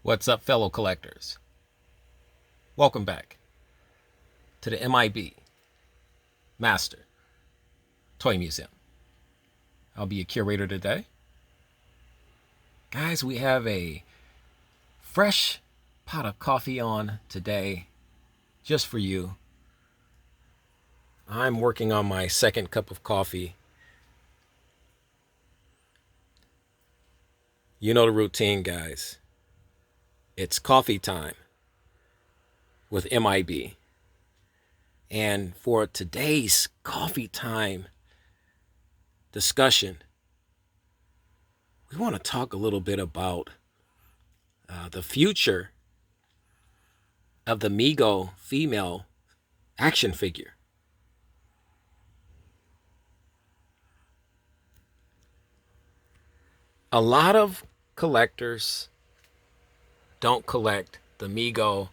What's up, fellow collectors? Welcome back to the M.I.B. Master Toy Museum. I'll be a curator today. Guys, we have a fresh pot of coffee on today just for you. I'm working on my second cup of coffee. You know the routine, guys. It's coffee time with M.I.B. And for today's coffee time discussion, we want to talk a little bit about the future of the Mego female action figure. A lot of collectors don't collect the Mego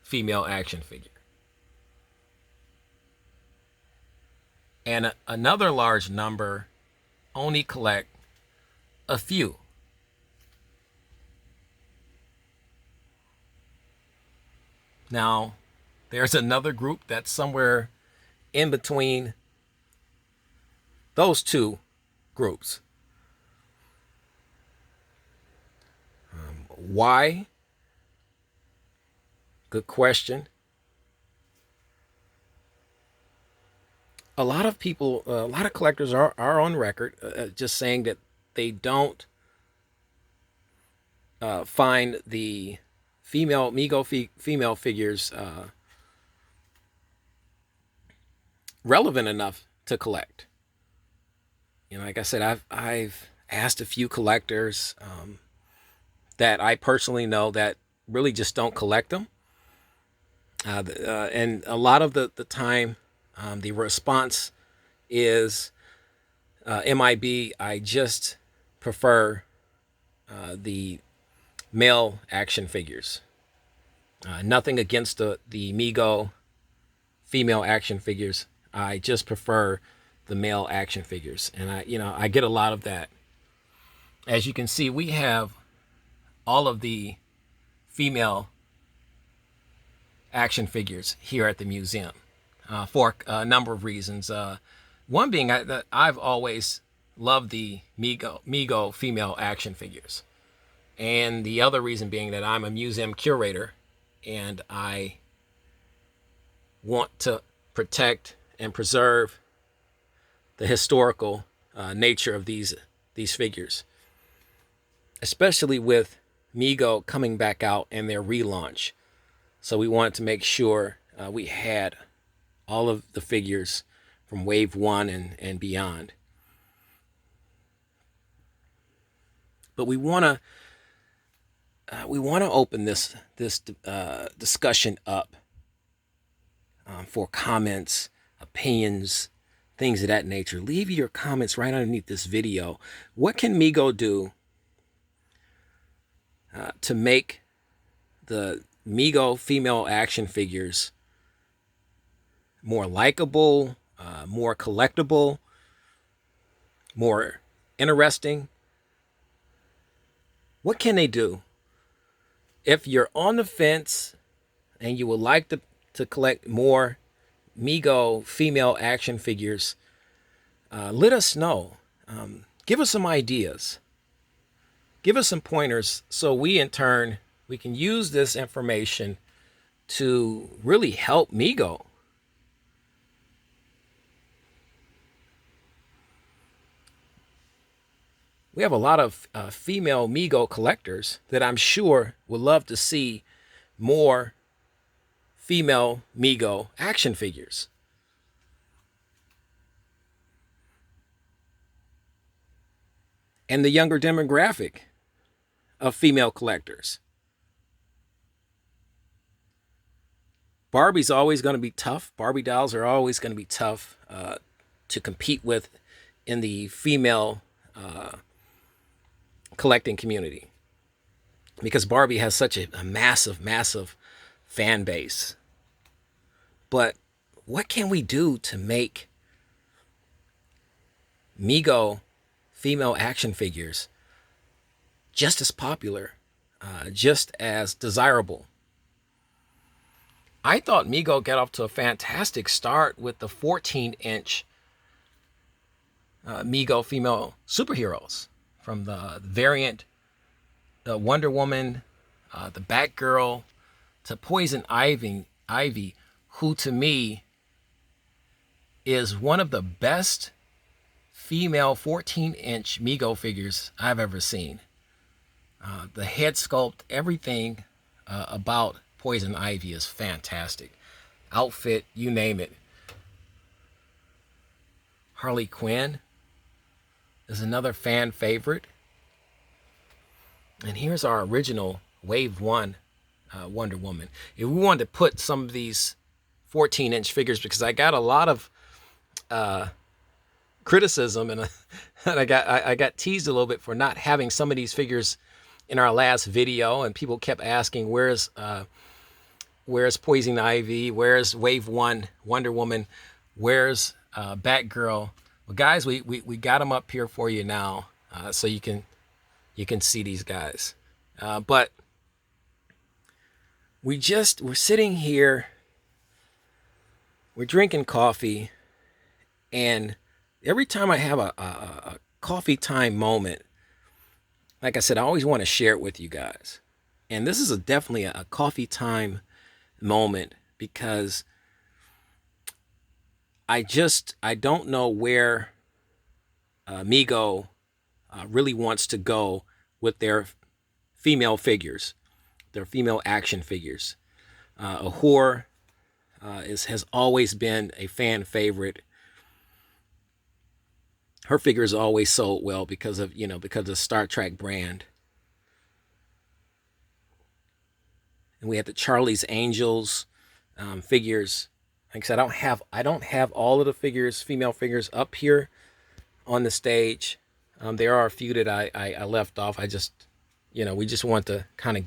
female action figure. And another large number only collect a few. Now, there's another group that's somewhere in between those two groups. Why? Good question. A lot of people, a lot of collectors are on record just saying that they don't find the female Mego female figures relevant enough to collect. You know, like I said, I've asked a few collectors that I personally know that really just don't collect them, and a lot of the time, the response is M.I.B. I just prefer the male action figures. Nothing against the Mego female action figures. I just prefer the male action figures, and I get a lot of that. As you can see, we have all of the female action figures here at the museum for a number of reasons. One being that I've always loved the Mego female action figures. And the other reason being that I'm a museum curator and I want to protect and preserve the historical nature of these figures, especially with Mego coming back out in their relaunch. So we wanted to make sure we had all of the figures from Wave 1 and beyond. But we want to open this discussion up for comments, opinions, things of that nature. Leave your comments right underneath this video. What can Mego do to make the Mego female action figures more likable, more collectible, more interesting? What can they do? If you're on the fence and you would like to collect more Mego female action figures, let us know. Give us some ideas. Give us some pointers so we in turn we can use this information to really help Mego. We have a lot of female Mego collectors that I'm sure would love to see more female Mego action figures. And the younger demographic of female collectors. Barbie's always going to be tough. Barbie dolls are always going to be tough to compete with in the female collecting community, because Barbie has such a massive fan base. But what can we do to make Mego female action figures just as popular just as desirable. I thought Mego got off to a fantastic start with the 14-inch Mego female superheroes, from the variant, the Wonder Woman, the Batgirl, to Poison Ivy, who to me is one of the best female 14-inch Mego figures I've ever seen. The head sculpt, everything about Poison Ivy is fantastic. Outfit, you name it. Harley Quinn is another fan favorite. And here's our original Wave 1 Wonder Woman. If we wanted to put some of these 14-inch figures, because I got a lot of criticism, and I got teased a little bit for not having some of these figures in our last video, and people kept asking, where's Poison Ivy, where's Wave 1 Wonder Woman, where's Batgirl? Well, guys, we got them up here for you now, so you can see these guys. But we're sitting here, we're drinking coffee, and every time I have a coffee time moment, like I said, I always want to share it with you guys. And this is definitely a coffee time moment, because I don't know where Mego really wants to go with their female figures, their female action figures. Ahura has always been a fan favorite. Her figures always sold well because of the Star Trek brand. And we have the Charlie's Angels figures. Like I said, I don't have all of the figures, female figures, up here on the stage. There are a few that I left off. We just want to kind of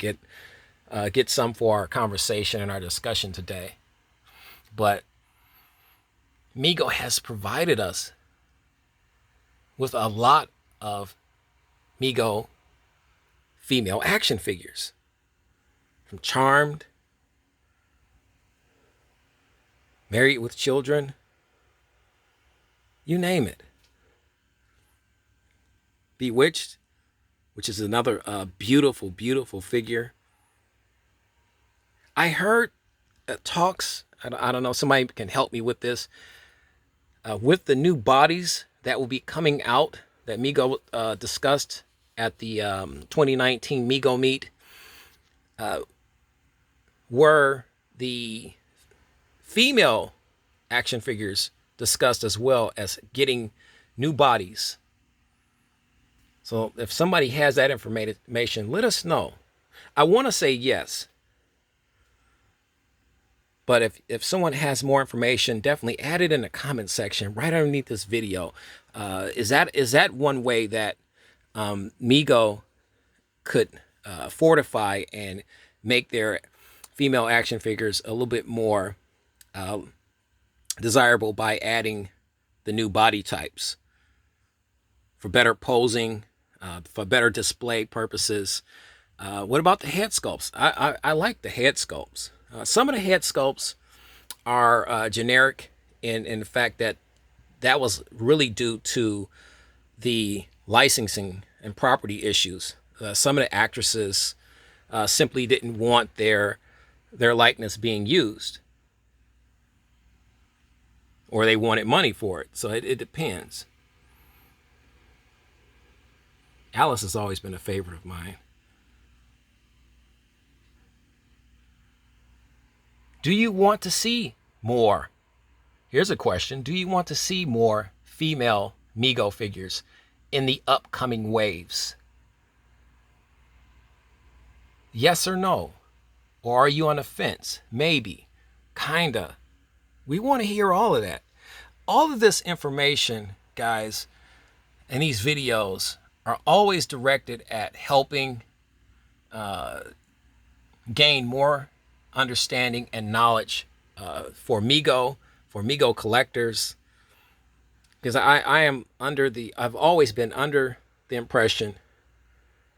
get some for our conversation and our discussion today. But Mego has provided us with a lot of Mego female action figures, from Charmed, Married with Children, you name it. Bewitched, which is another beautiful, beautiful figure. I heard talks, I don't know, somebody can help me with this, with the new bodies that will be coming out, that Mego discussed at the 2019 Mego meet, were the female action figures discussed, as well as getting new bodies. So if somebody has that information, let us know. I want to say yes, but if someone has more information, definitely add it in the comment section right underneath this video. Is that one way that Mego could fortify and make their female action figures a little bit more desirable, by adding the new body types for better posing, for better display purposes? What about the head sculpts? I like the head sculpts. Some of the head sculpts are generic in the fact that was really due to the licensing and property issues. Some of the actresses simply didn't want their likeness being used, or they wanted money for it. So it depends. Alice has always been a favorite of mine. Do you want to see more? Here's a question. Do you want to see more female Mego figures in the upcoming waves? Yes or no? Or are you on the fence? Maybe. Kinda. We want to hear all of that. All of this information, guys, and these videos are always directed at helping gain more understanding and knowledge for Mego collectors. Because I've always been under the impression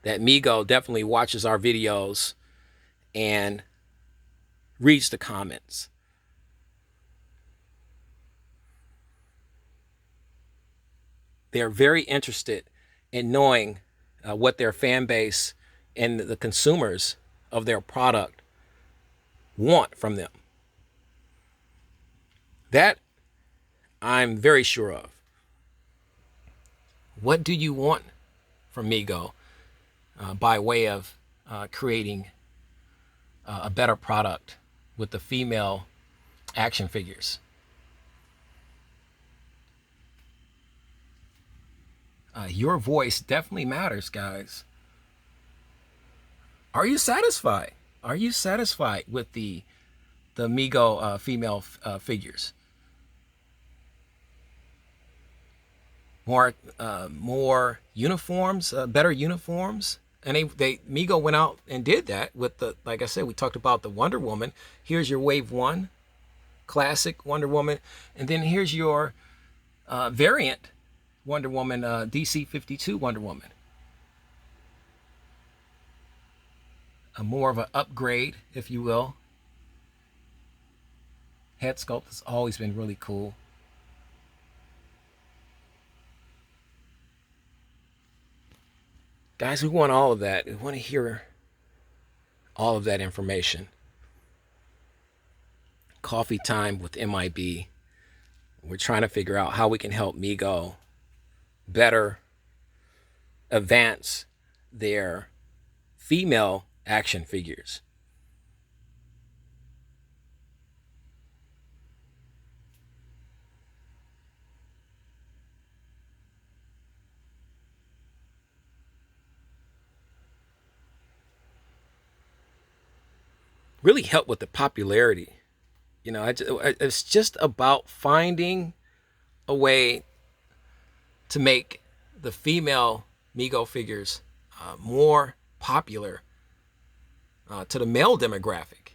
that Mego definitely watches our videos and reads the comments. They're very interested in knowing what their fan base and the consumers of their product want from them. That I'm very sure of. What do you want from Mego by way of creating a better product with the female action figures? Your voice definitely matters, guys. Are you satisfied? Are you satisfied with the Mego female figures? More uniforms, better uniforms, and they Mego went out and did that with the, like I said, we talked about the Wonder Woman. Here's your Wave 1 classic Wonder Woman, and then here's your variant Wonder Woman, DC 52 Wonder Woman. A more of an upgrade, if you will. Head sculpt has always been really cool. Guys, we want all of that. We want to hear all of that information. Coffee time with M.I.B. We're trying to figure out how we can help Mego better advance their female action figures. Really help with the popularity. You know, it's just about finding a way to make the female Mego figures more popular to the male demographic.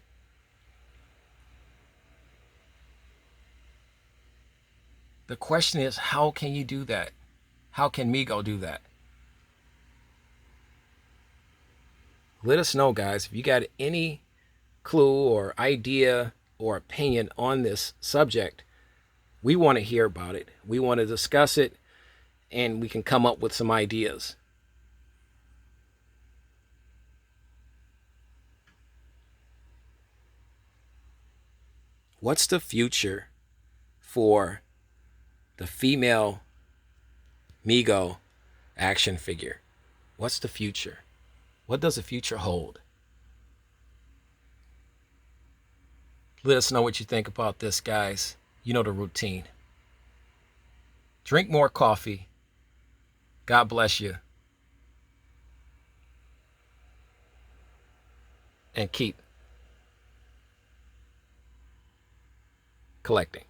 The question is, how can you do that? How can Mego do that? Let us know, guys, if you got any clue or idea or opinion on this subject. We want to hear about it. We want to discuss it, and we can come up with some ideas. What's the future for the female Mego action figure? What's the future? What does the future hold? Let us know what you think about this, guys. You know the routine. Drink more coffee. God bless you. And keep collecting.